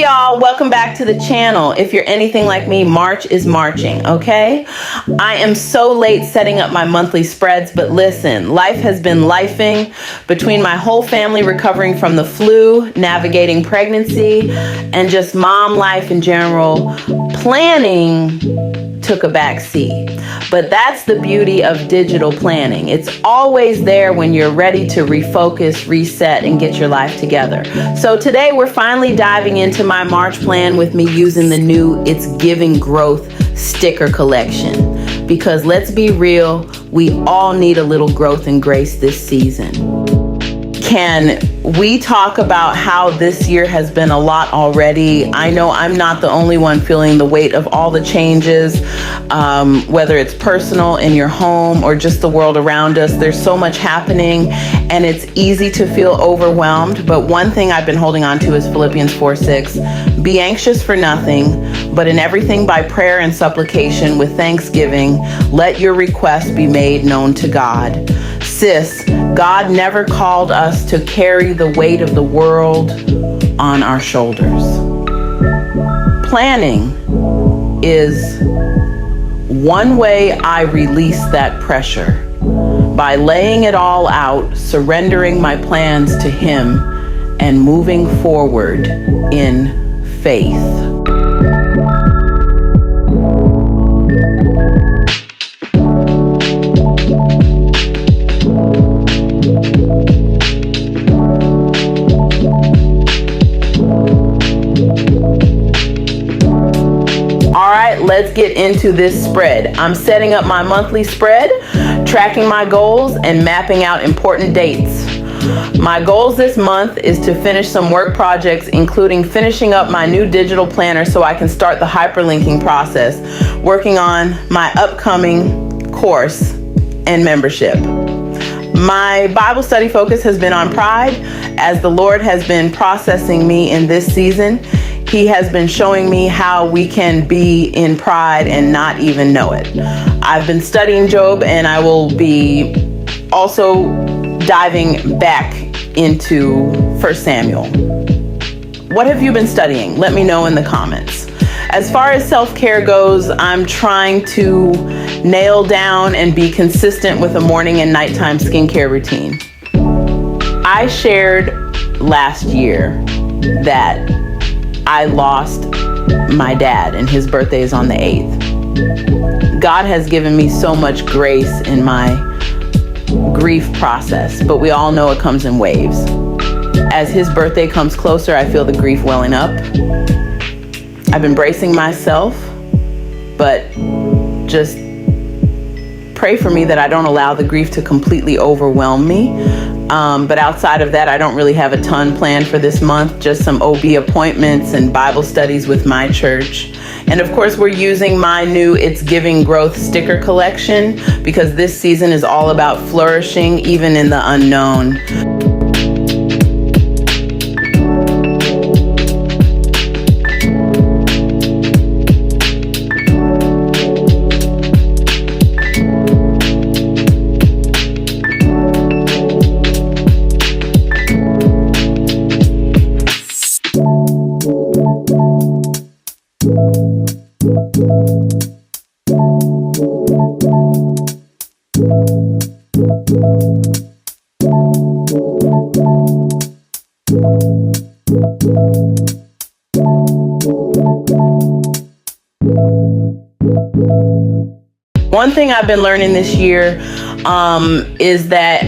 Hey y'all, welcome back to the channel. If you're anything like me, March is marching, okay? I am so late setting up my monthly spreads, but listen, life has been lifing between my whole family recovering from the flu, navigating pregnancy, and just mom life in general. Planning took a back seat. But that's the beauty of digital planning. It's always there when you're ready to refocus, reset, and get your life together. So today we're finally diving into my March plan with me using the new It's Giving Growth sticker collection. Because let's be real, we all need a little growth and grace this season. Can we talk about how this year has been a lot already? I know I'm not the only one feeling the weight of all the changes, whether it's personal in your home or just the world around us. There's so much happening and it's easy to feel overwhelmed. But one thing I've been holding on to is Philippians 4:6. Be anxious for nothing, but in everything by prayer and supplication with thanksgiving, let your requests be made known to God. Sis, God never called us to carry the weight of the world on our shoulders. Planning is one way I release that pressure, by laying it all out, surrendering my plans to Him, and moving forward in faith. Let's get into this spread. I'm setting up my monthly spread, tracking my goals, and mapping out important dates. My goals this month is to finish some work projects, including finishing up my new digital planner so I can start the hyperlinking process, working on my upcoming course and membership. My Bible study focus has been on pride. As the Lord has been processing me in this season, He has been showing me how we can be in pride and not even know it. I've been studying Job, and I will be also diving back into 1 Samuel. What have you been studying? Let me know in the comments. As far as self-care goes, I'm trying to nail down and be consistent with a morning and nighttime skincare routine. I shared last year that I lost my dad, and his birthday is on the 8th. God has given me so much grace in my grief process, but we all know it comes in waves. As his birthday comes closer, I feel the grief welling up. I've been bracing myself, but just pray for me that I don't allow the grief to completely overwhelm me. But outside of that, I don't really have a ton planned for this month, just some OB appointments and Bible studies with my church. And of course, we're using my new It's Giving Growth sticker collection because this season is all about flourishing, even in the unknown. One thing I've been learning this year is that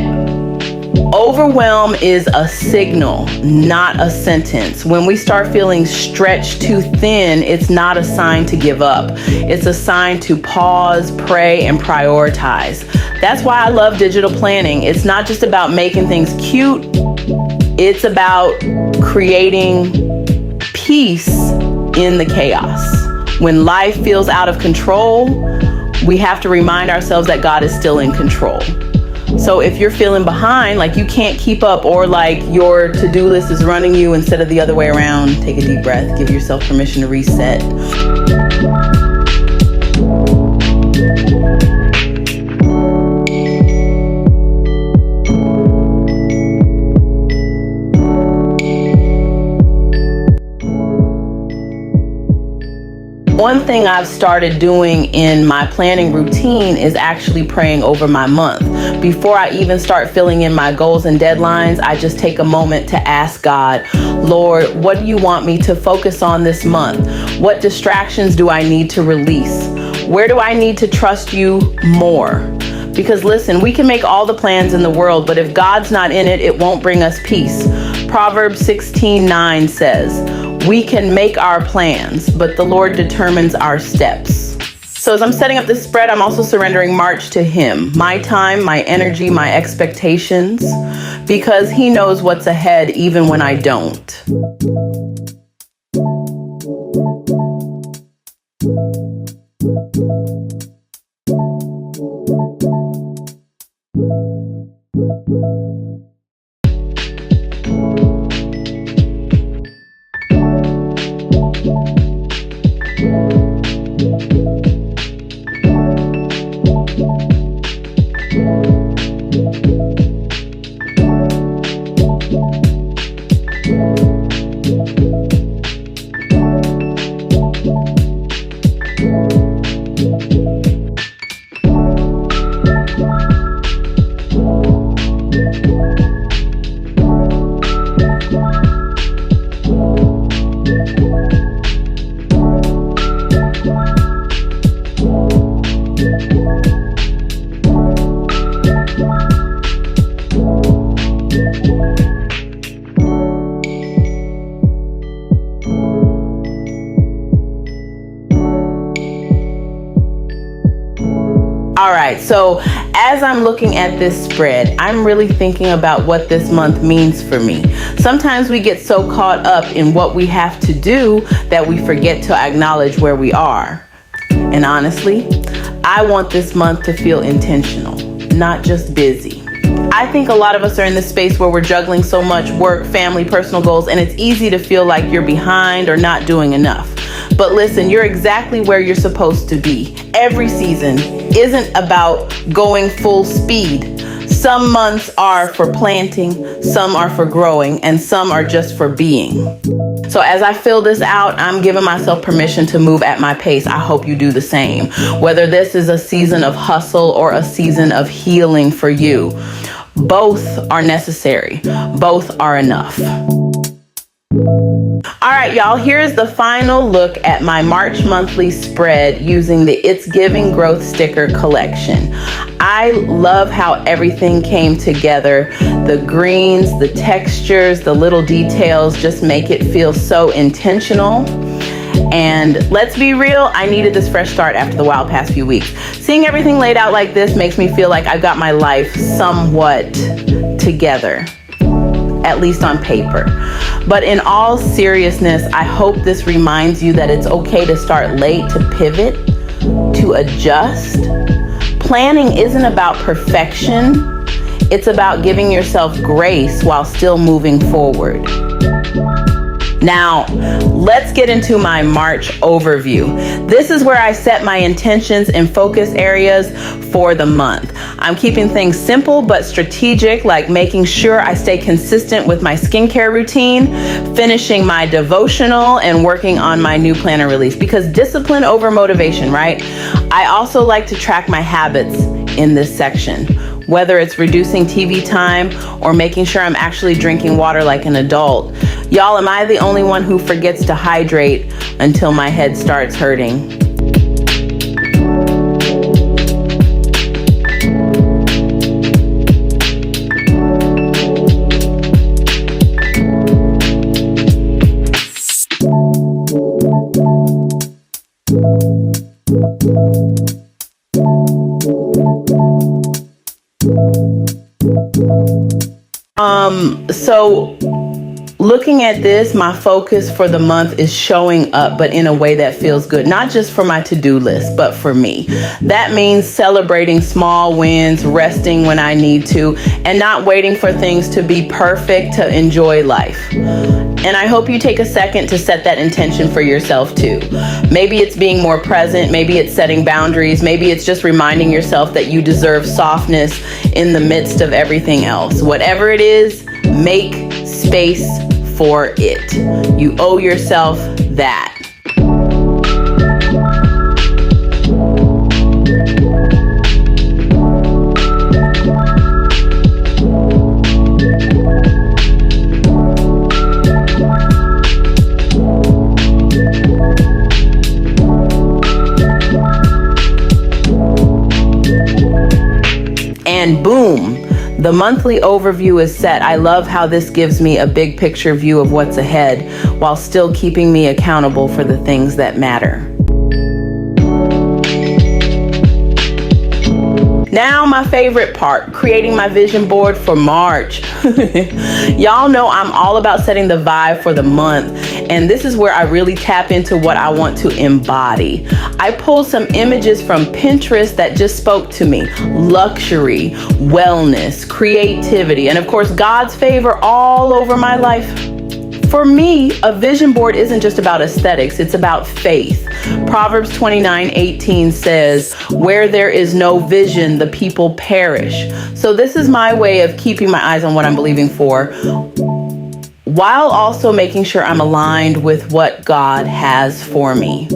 overwhelm is a signal, not a sentence. When we start feeling stretched too thin, it's not a sign to give up. It's a sign to pause, pray, and prioritize. That's why I love digital planning. It's not just about making things cute. It's about creating peace in the chaos. When life feels out of control, we have to remind ourselves that God is still in control. So if you're feeling behind, like you can't keep up, or like your to-do list is running you instead of the other way around, take a deep breath, give yourself permission to reset. one thing I've started doing in my planning routine is actually praying over my month. Before I even start filling in my goals and deadlines, I just take a moment to ask God, Lord, what do you want me to focus on this month? What distractions do I need to release? Where do I need to trust you more? Because listen, we can make all the plans in the world, but if God's not in it, it won't bring us peace. Proverbs 16:9 says, we can make our plans, but the Lord determines our steps. So as I'm setting up this spread, I'm also surrendering March to Him, my time, my energy, my expectations, because He knows what's ahead even when I don't. All right, so as I'm looking at this spread, I'm really thinking about what this month means for me. Sometimes we get so caught up in what we have to do that we forget to acknowledge where we are. And honestly, I want this month to feel intentional, not just busy. I think a lot of us are in this space where we're juggling so much work, family, personal goals, and it's easy to feel like you're behind or not doing enough. But listen, you're exactly where you're supposed to be. Every season isn't about going full speed. Some months are for planting, some are for growing, and some are just for being. So as I fill this out, I'm giving myself permission to move at my pace. I hope you do the same. Whether this is a season of hustle or a season of healing for you, both are necessary. Both are enough. All right, y'all, here's the final look at my March monthly spread using the It's Giving Growth sticker collection. I love how everything came together. The greens, the textures, the little details just make it feel so intentional. And let's be real, I needed this fresh start after the wild past few weeks. Seeing everything laid out like this makes me feel like I've got my life somewhat together, at least on paper. But in all seriousness, I hope this reminds you that it's okay to start late, to pivot, to adjust. Planning isn't about perfection. It's about giving yourself grace while still moving forward. Now, let's get into my March overview. This is where I set my intentions and focus areas for the month. I'm keeping things simple but strategic, like making sure I stay consistent with my skincare routine, finishing my devotional, and working on my new planner release, because discipline over motivation, right? I also like to track my habits in this section, whether it's reducing TV time or making sure I'm actually drinking water like an adult. Y'all, am I the only one who forgets to hydrate until my head starts hurting? So looking at this, my focus for the month is showing up, but in a way that feels good, not just for my to-do list, but for me. That means celebrating small wins, resting when I need to, and not waiting for things to be perfect to enjoy life. And I hope you take a second to set that intention for yourself too. Maybe it's being more present, maybe it's setting boundaries, maybe it's just reminding yourself that you deserve softness in the midst of everything else. Whatever it is, make space for it. You owe yourself that. And boom, the monthly overview is set. I love how this gives me a big picture view of what's ahead while still keeping me accountable for the things that matter. Now my favorite part, creating my vision board for March. Y'all know I'm all about setting the vibe for the month, and this is where I really tap into what I want to embody. I pulled some images from Pinterest that just spoke to me. Luxury, wellness, creativity, and of course God's favor all over my life. For me, a vision board isn't just about aesthetics, it's about faith. Proverbs 29:18 says, "Where there is no vision, the people perish." So this is my way of keeping my eyes on what I'm believing for, while also making sure I'm aligned with what God has for me.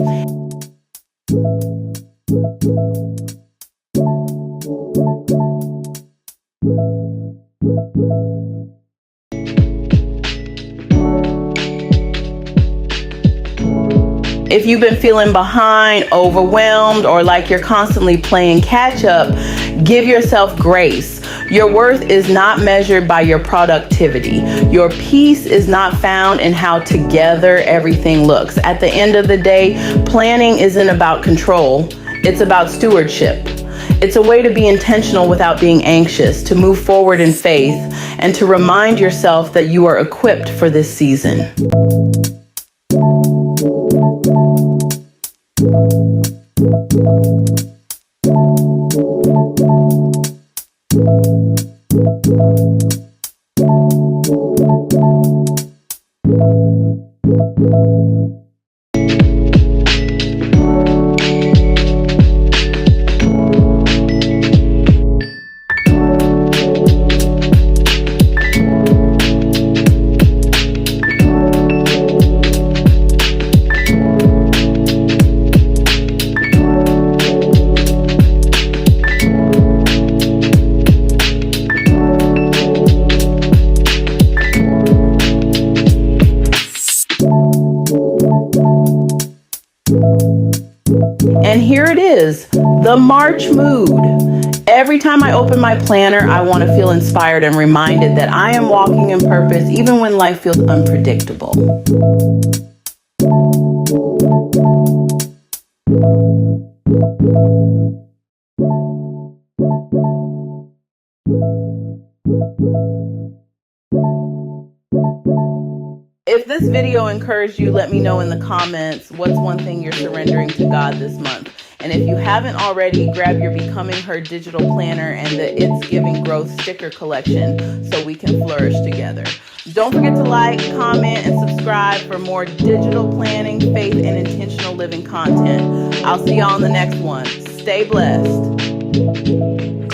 If you've been feeling behind, overwhelmed, or like you're constantly playing catch up, give yourself grace. Your worth is not measured by your productivity. Your peace is not found in how together everything looks. At the end of the day, planning isn't about control. It's about stewardship. It's a way to be intentional without being anxious, to move forward in faith, and to remind yourself that you are equipped for this season. And here it is, the March mood. Every time I open my planner, I want to feel inspired and reminded that I am walking in purpose even when life feels unpredictable. If this video encouraged you, let me know in the comments what's one thing you're surrendering to God this month. And if you haven't already, grab your Becoming Her digital planner and the It's Giving Growth sticker collection so we can flourish together. Don't forget to like, comment, and subscribe for more digital planning, faith, and intentional living content. I'll see y'all on the next one. Stay blessed.